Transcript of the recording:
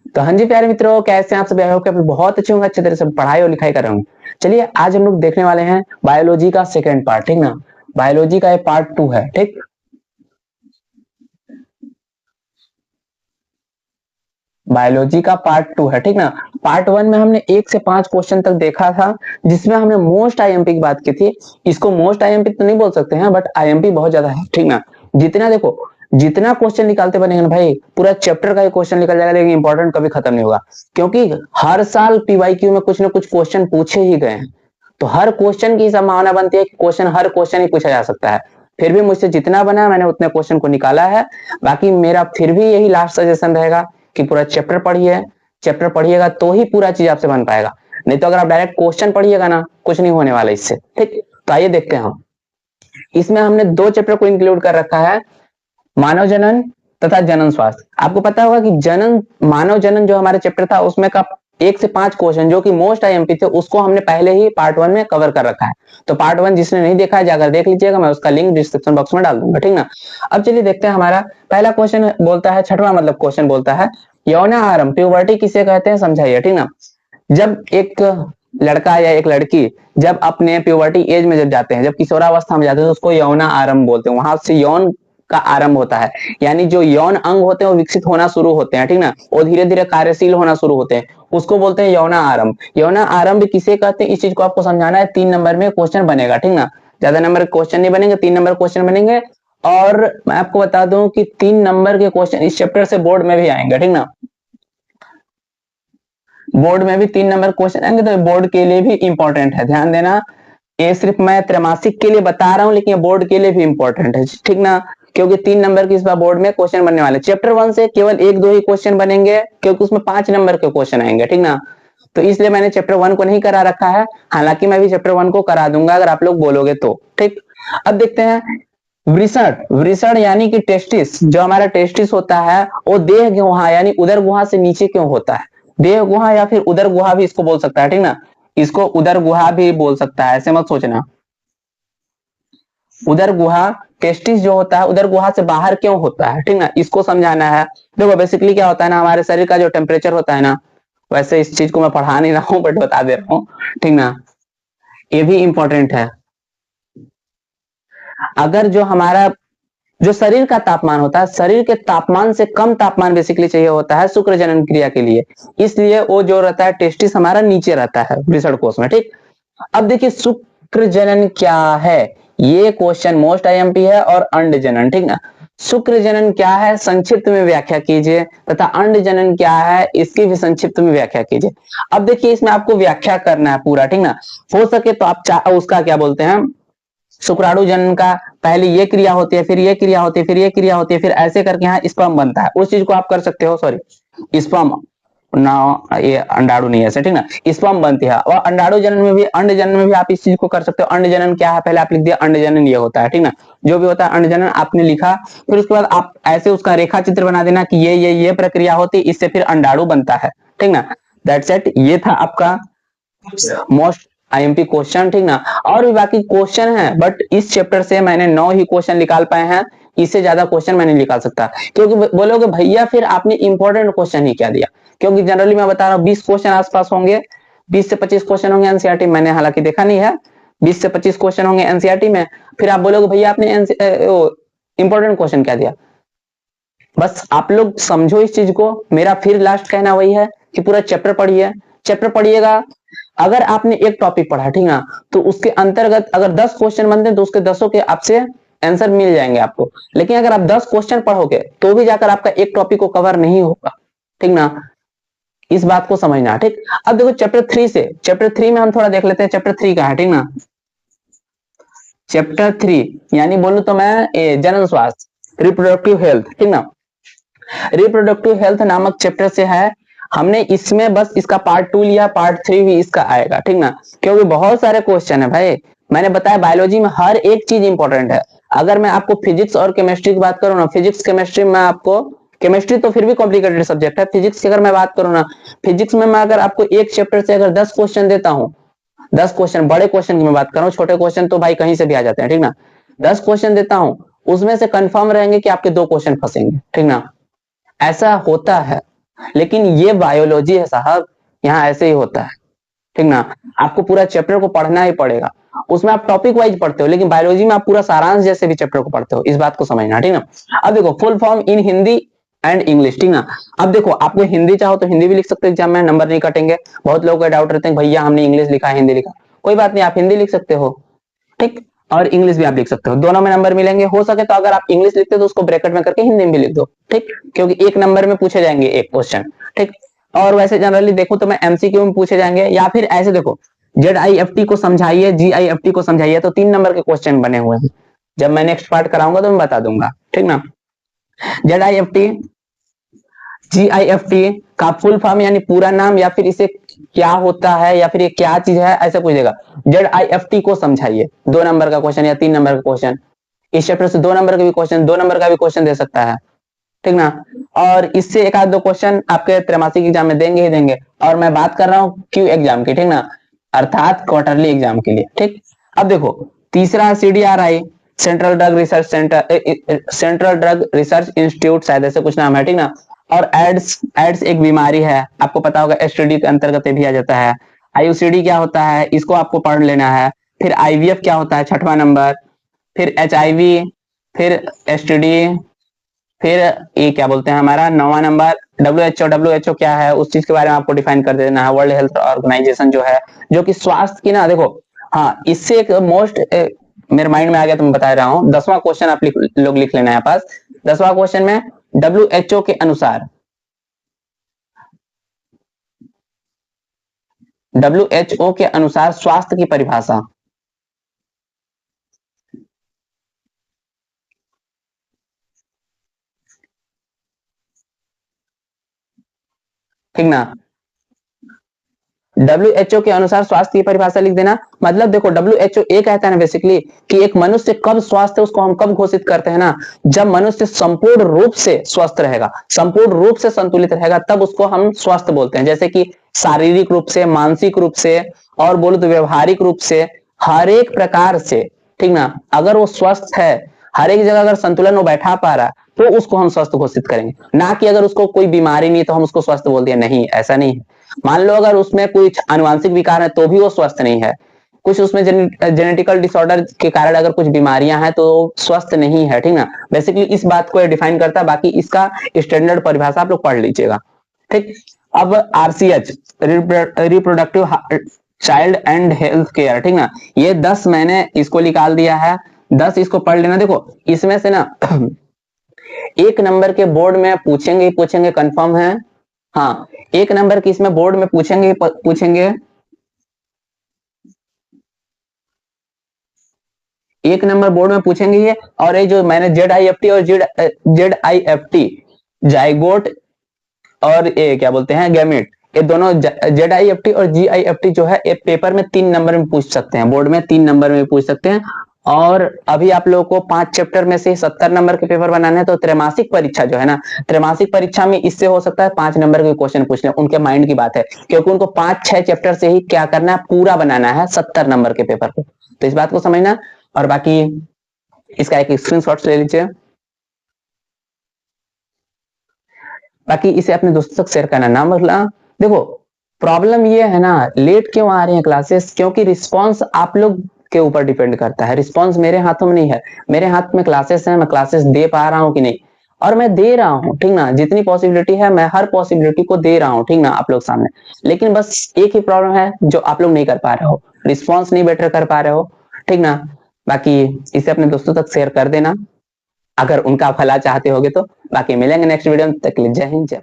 तो हाँ जी प्यारे मित्रों, कैसे हैं आप सभी? आई होप कि आप बहुत अच्छे होंगे, अच्छे तरह से पढ़ाई और लिखाई कर रहे होंगे। चलिए आज हम लोग देखने वाले हैं बायोलॉजी का सेकंड पार्ट, ठीक ना। बायोलॉजी का ये पार्ट 2 है, ठीक। बायोलॉजी का पार्ट 2 है, ठीक ना। पार्ट 1 में हमने 1 से 5 क्वेश्चन तक देखा था, जिसमें हमने मोस्ट आईएमपी की बात की थी। इसको मोस्ट आईएमपी तो नहीं बोल सकते हैं, बट आईएमपी बहुत ज्यादा है, ठीक ना। जितना देखो, जितना क्वेश्चन निकालते बनेंगे ना भाई, पूरा चैप्टर का ही क्वेश्चन निकल जाएगा, लेकिन इंपॉर्टेंट कभी खत्म नहीं होगा। क्योंकि हर साल पीवाईक्यू में कुछ ना कुछ क्वेश्चन पूछे ही गए हैं, तो हर क्वेश्चन की संभावना बनती है कि हर क्वेश्चन ही पूछा जा सकता है। फिर भी मुझसे जितना बना मैंने उतने क्वेश्चन को निकाला है। बाकी मेरा फिर भी यही लास्ट सजेशन रहेगा कि पूरा चैप्टर पढ़िए। चैप्टर पढ़िएगा तो ही पूरा चीज आपसे बन पाएगा, नहीं तो अगर आप डायरेक्ट क्वेश्चन पढ़िएगा ना, कुछ नहीं होने वाला इससे, ठीक। तो आइए देखते हैं हम। इसमें हमने 2 चैप्टर को इंक्लूड कर रखा है, मानव जनन तथा जनन स्वास्थ्य। आपको पता होगा कि जनन, मानव जनन जो हमारा चैप्टर था उसमें का 1 से 5 क्वेश्चन जो कि मोस्ट आईएमपी थे, उसको हमने पहले ही पार्ट 1 में कवर कर रखा है। तो पार्ट 1 जिसने नहीं देखा है जाकर देख लीजिएगा, मैं उसका लिंक डिस्क्रिप्शन बॉक्स में डाल दूंगा, ठीक ना। अब चलिए देखते हैं। हमारा पहला क्वेश्चन बोलता है, छठवां मतलब क्वेश्चन बोलता है, यौन आरंभ प्यूबर्टी किसे कहते हैं समझाइए, ठीक ना। जब एक लड़का या एक लड़की जब अपने प्यूबर्टी एज में जब जाते हैं, जब किशोरावस्था में जाते हैं, तो उसको यौन आरंभ बोलते हैं। वहां से यौन का आरंभ होता है, यानी जो यौन अंग होते हैं वो विकसित होना शुरू होते हैं, ठीक ना। वो धीरे धीरे कार्यशील होना शुरू होते हैं, उसको बोलते हैं यौन आरंभ। यौन आरंभ किसे कहते हैं, इस चीज को आपको समझाना है। 3 नंबर में क्वेश्चन बनेगा, ठीक ना। ज्यादा नंबर क्वेश्चन नहीं बनेंगे, 3 नंबर क्वेश्चन बनेंगे। और मैं आपको बता दूं कि 3 नंबर के क्वेश्चन इस चैप्टर से बोर्ड में भी आएंगे, ठीक ना। बोर्ड में भी 3 नंबर क्वेश्चन आएंगे, तो बोर्ड के लिए भी इंपॉर्टेंट है, ध्यान देना। ये सिर्फ मैं त्रैमासिक के लिए बता रहा हूं, लेकिन ये बोर्ड के लिए भी इंपॉर्टेंट है, ठीक ना। क्योंकि 3 नंबर की इस बार बोर्ड में क्वेश्चन बनने वाले। चैप्टर 1 से केवल 1-2 ही क्वेश्चन बनेंगे, क्योंकि उसमें 5 नंबर के क्वेश्चन आएंगे, ठीक ना। तो इसलिए मैंने चैप्टर 1 को नहीं करा रखा है। हालांकि मैं भी चैप्टर 1 को करा दूंगा अगर आप लोग बोलोगे तो, ठीक। अब देखते हैं वृषण। वृषण यानी कि टेस्टिस, जो हमारा टेस्टिस होता है वो देह गुहा यानी उदर गुहा से नीचे क्यों होता है। देह गुहा या फिर उदर गुहा भी इसको बोल सकता है, ठीक ना। इसको उदर गुहा भी बोल सकता है, ऐसे मत सोचना। उदर गुहा, टेस्टिस जो होता है उदर गुहा से बाहर क्यों होता है, ठीक ना, इसको समझाना है। देखो बेसिकली क्या होता है ना, हमारे शरीर का जो टेम्परेचर होता है ना, वैसे इस चीज को मैं पढ़ा नहीं रहा हूँ बट बता दे रहा हूँ, ठीक ना। ये भी इंपॉर्टेंट है। अगर जो हमारा जो शरीर का तापमान होता है, शरीर के तापमान से कम तापमान बेसिकली चाहिए होता है शुक्र जनन क्रिया के लिए, इसलिए वो जो रहता है टेस्टिस हमारा नीचे रहता है वृषण कोष में, ठीक। अब देखिए शुक्र जनन क्या है, ये क्वेश्चन मोस्ट आईएमपी है। और अंड जनन, ठीक ना। शुक्र जनन क्या है संक्षिप्त में व्याख्या कीजिए, तथा अंड जनन क्या है इसकी भी संक्षिप्त में व्याख्या कीजिए। अब देखिए इसमें आपको व्याख्या करना है पूरा, ठीक ना। हो सके तो आप उसका क्या बोलते हैं, शुक्राणु जनन का पहले ये क्रिया होती है, फिर ये क्रिया होती है, फिर ये क्रिया होती है, फिर ऐसे करके यहाँ स्पर्म बनता है, उस चीज को आप कर सकते हो। सॉरी, स्पर्म ना, ये अंडाणु नहीं है ऐसे, ठीक ना। स्पर्म बनती है। और अंडाणु जनन में भी, अंड जनन में भी आप इस चीज को कर सकते हो। अंड जनन क्या है, पहले आप लिख दिया अंड जनन ये होता है, ठीक ना। जो भी होता है अंड जनन आपने लिखा, फिर उसके बाद आप ऐसे उसका रेखा चित्र बना देना कि ये प्रक्रिया होती है, इससे फिर अंडाणु बनता है, ठीक ना। That's it. ये था आपका मोस्ट आईएमपी क्वेश्चन, ठीक ना। और भी बाकी क्वेश्चन है, बट इस चैप्टर से मैंने 9 ही क्वेश्चन निकाल पाए हैं, इससे ज्यादा क्वेश्चन मैं नहीं निकाल सकता। क्योंकि बोलोगे भैया फिर आपने इंपॉर्टेंट क्वेश्चन ही क्या दिया, क्योंकि जनरली मैं बता रहा हूँ 20 क्वेश्चन आसपास होंगे, 20 से 25 क्वेश्चन होंगे एनसीईआरटी। मैंने हालांकि देखा नहीं है, 20 से 25 क्वेश्चन होंगे एनसीईआरटी में। फिर आप बोलोगे भैया आपने इंपॉर्टेंट क्वेश्चन क्या दिया। बस आप लोग समझो इस चीज को। मेरा फिर लास्ट कहना वही है कि पूरा चैप्टर पढ़िए। चैप्टर पढ़िएगा, अगर आपने एक टॉपिक पढ़ा, ठीक ना, तो उसके अंतर्गत अगर 10 क्वेश्चन बनते हैं तो उसके 10 के आपसे आंसर मिल जाएंगे आपको। लेकिन अगर आप 10 क्वेश्चन पढ़ोगे तो भी जाकर आपका एक टॉपिक को कवर नहीं होगा, ठीक ना। इस बात को समझना, ठीक। अब देखो चैप्टर 3 से, चैप्टर 3 में हम थोड़ा देख लेते हैं चैप्टर 3 का है, ठीक ना। चैप्टर 3 यानी बोलूं तो मैं जनन स्वास्थ्य, रिप्रोडक्टिव हेल्थ, ठीक ना। रिप्रोडक्टिव हेल्थ नामक चैप्टर से है। हमने इसमें बस इसका पार्ट 2 लिया, पार्ट 3 भी इसका आएगा, ठीक ना। क्योंकि बहुत सारे क्वेश्चन है भाई। मैंने बताया बायोलॉजी में हर एक चीज इंपॉर्टेंट है। अगर मैं आपको फिजिक्स और केमिस्ट्री की बात करूं ना, फिजिक्स केमिस्ट्री में आपको, केमिस्ट्री तो फिर भी कॉम्प्लिकेटेड सब्जेक्ट है, फिजिक्स की अगर मैं बात करूं ना, फिजिक्स में मैं अगर आपको एक चैप्टर से अगर 10 क्वेश्चन देता हूं, 10 क्वेश्चन, बड़े क्वेश्चन की मैं बात कर रहा हूँ, छोटे क्वेश्चन तो भाई कहीं से भी आ जाते हैं, ठीक ना। 10 क्वेश्चन देता हूं, उसमें से कंफर्म रहेंगे कि आपके 2 क्वेश्चन फंसेंगे, ठीक ना। ऐसा होता है। लेकिन ये बायोलॉजी है साहब, यहाँ ऐसे ही होता है, ठीक ना। आपको पूरा चैप्टर को पढ़ना ही पड़ेगा, उसमें आप टॉपिक वाइज पढ़ते हो, लेकिन बायोलॉजी में आप पूरा सारांश जैसे भी चैप्टर को पढ़ते हो, इस बात को समझना, ठीक ना। अब देखो full form in Hindi and English, ठीक ना। अब देखो आपको हिंदी चाहो तो हिंदी भी लिख सकते हो एग्जाम में, नंबर नहीं कटेंगे। बहुत लोगों का डाउट रहते हैं भैया हमने इंग्लिश लिखा है हिंदी लिखा, कोई बात नहीं, आप हिंदी लिख सकते हो, ठीक। और इंग्लिश भी आप लिख सकते हो, दोनों में नंबर मिलेंगे। हो सके तो अगर आप इंग्लिश लिखते हो तो उसको ब्रैकेट में करके हिंदी में भी लिख दो, ठीक, क्योंकि एक नंबर में पूछे जाएंगे एक क्वेश्चन, ठीक। और वैसे जनरली देखो तो मैं एमसीक्यू में पूछे जाएंगे, या फिर ऐसे देखो ZIFT को समझाइए, GIFT को समझाइए, तो 3 नंबर के क्वेश्चन बने हुए हैं। जब मैं नेक्स्ट पार्ट कराऊंगा तो मैं बता दूंगा, ठीक ना। ZIFT GIFT का फुल फॉर्म यानी पूरा नाम, या फिर इसे क्या होता है, या फिर ये क्या चीज है, ऐसा पूछेगा। ZIFT को समझाइए, 2 नंबर का क्वेश्चन या 3 नंबर का क्वेश्चन, इस चैप्टर से 2 नंबर का भी क्वेश्चन, 2 नंबर का भी क्वेश्चन दे सकता है, ठीक ना। और इससे एक आध 2 क्वेश्चन आपके त्रैमासिक एग्जाम में देंगे ही देंगे। और मैं बात कर रहा हूँ क्यू एग्जाम की, ठीक ना, अर्थात क्वार्टरली एग्जाम के लिए, ठीक। अब देखो तीसरा CDRI, central drug research centre, central drug research institute, शायद ऐसे कुछ नाम है, ठीक ना। और एड्स एक बीमारी है, आपको पता होगा, STD के अंतर्गत भी आ जाता है। IUCD क्या होता है, इसको आपको पढ़ लेना है। फिर IVF क्या होता है, 6वां नंबर। फिर HIV, फिर STD, फिर ये क्या बोलते हैं हमारा 9वां नंबर WHO क्या है, उस चीज के बारे में आपको डिफाइन कर देना है। वर्ल्ड हेल्थ ऑर्गेनाइजेशन जो है, जो कि स्वास्थ्य की ना, देखो हाँ, इससे एक मोस्ट मेरे माइंड में आ गया तो मैं बता रहा हूँ। 10वां क्वेश्चन आप लोग लिख लेना है पास। 10वां क्वेश्चन में WHO के अनुसार, WHO के अनुसार स्वास्थ्य की परिभाषा, ठीक ना। WHO के अनुसार स्वास्थ्य की परिभाषा लिख देना। मतलब देखो WHO ये कहता है ना बेसिकली कि एक मनुष्य कब स्वस्थ है उसको हम कब घोषित करते हैं ना, जब मनुष्य संपूर्ण रूप से स्वस्थ रहेगा, संपूर्ण रूप से संतुलित रहेगा, तब उसको हम स्वस्थ बोलते हैं। जैसे कि शारीरिक रूप से, मानसिक रूप से, और बोलो तो व्यवहारिक रूप से, हर एक प्रकार से, ठीक ना। अगर वो स्वस्थ है, हर एक जगह अगर संतुलन वो बैठा पा रहा है, तो उसको हम स्वस्थ घोषित करेंगे। ना कि अगर उसको कोई बीमारी नहीं तो हम उसको स्वस्थ बोल दिया, नहीं, ऐसा नहीं है। मान लो अगर उसमें कुछ आनुवांशिक विकार है तो भी वो स्वस्थ नहीं है, कुछ उसमें जेनेटिकल डिसऑर्डर के कारण अगर कुछ बीमारियां हैं तो स्वस्थ नहीं है, ठीक ना। बेसिकली इस बात को डिफाइन करता है, बाकी इसका स्टैंडर्ड परिभाषा आप लोग पढ़ लीजिएगा, ठीक। अब RCH, reproductive child and health care, ठीक ना। ये 10 मैंने इसको निकाल दिया है, 10 इसको पढ़ लेना। देखो इसमें से ना एक नंबर के बोर्ड में पूछेंगे पूछेंगे, कंफर्म है। हाँ, एक नंबर की इसमें बोर्ड में पूछेंगे पूछेंगे, एक नंबर बोर्ड में पूछेंगे ये। और ये जो मैंने ZIFT और ZIFT, जाइगोट और ये क्या बोलते हैं गैमेट, ये दोनों ZIFT और GIFT जो है ये पेपर में 3 नंबर में पूछ सकते हैं, बोर्ड में 3 नंबर में पूछ सकते हैं। और अभी आप लोगों को 5 चैप्टर में से 70 नंबर के पेपर बनाने हैं, तो त्रैमासिक परीक्षा जो है ना, त्रैमासिक परीक्षा में इससे हो सकता है 5 नंबर के क्वेश्चन पूछ लें, उनके माइंड की बात है, क्योंकि उनको 5-6 चैप्टर से ही क्या करना है, पूरा बनाना है 70 नंबर के पेपर को। तो इस बात को समझना, और बाकी इसका एक स्क्रीनशॉट ले लीजिए, बाकी इसे अपने दोस्तों तक शेयर करना ना भूलना। देखो प्रॉब्लम ये है ना, लेट क्यों आ रही है क्लासेस, क्योंकि रिस्पांस आप लोग के ऊपर डिपेंड करता है, रिस्पांस मेरे हाथों में नहीं है। मेरे हाथ में क्लासेस है, मैं क्लासेस दे पा रहा हूँ कि नहीं, और मैं दे रहा हूँ, ठीक ना। जितनी पॉसिबिलिटी है मैं हर पॉसिबिलिटी को दे रहा हूँ, ठीक ना, आप लोग सामने। लेकिन बस एक ही प्रॉब्लम है जो आप लोग नहीं कर पा रहे हो, रिस्पॉन्स नहीं बेटर कर पा रहे हो, ठीक ना। बाकी इसे अपने दोस्तों तक शेयर कर देना अगर उनका भला चाहते होगे तो। बाकी मिलेंगे नेक्स्ट वीडियो में, तक के लिए जय हिंद, जय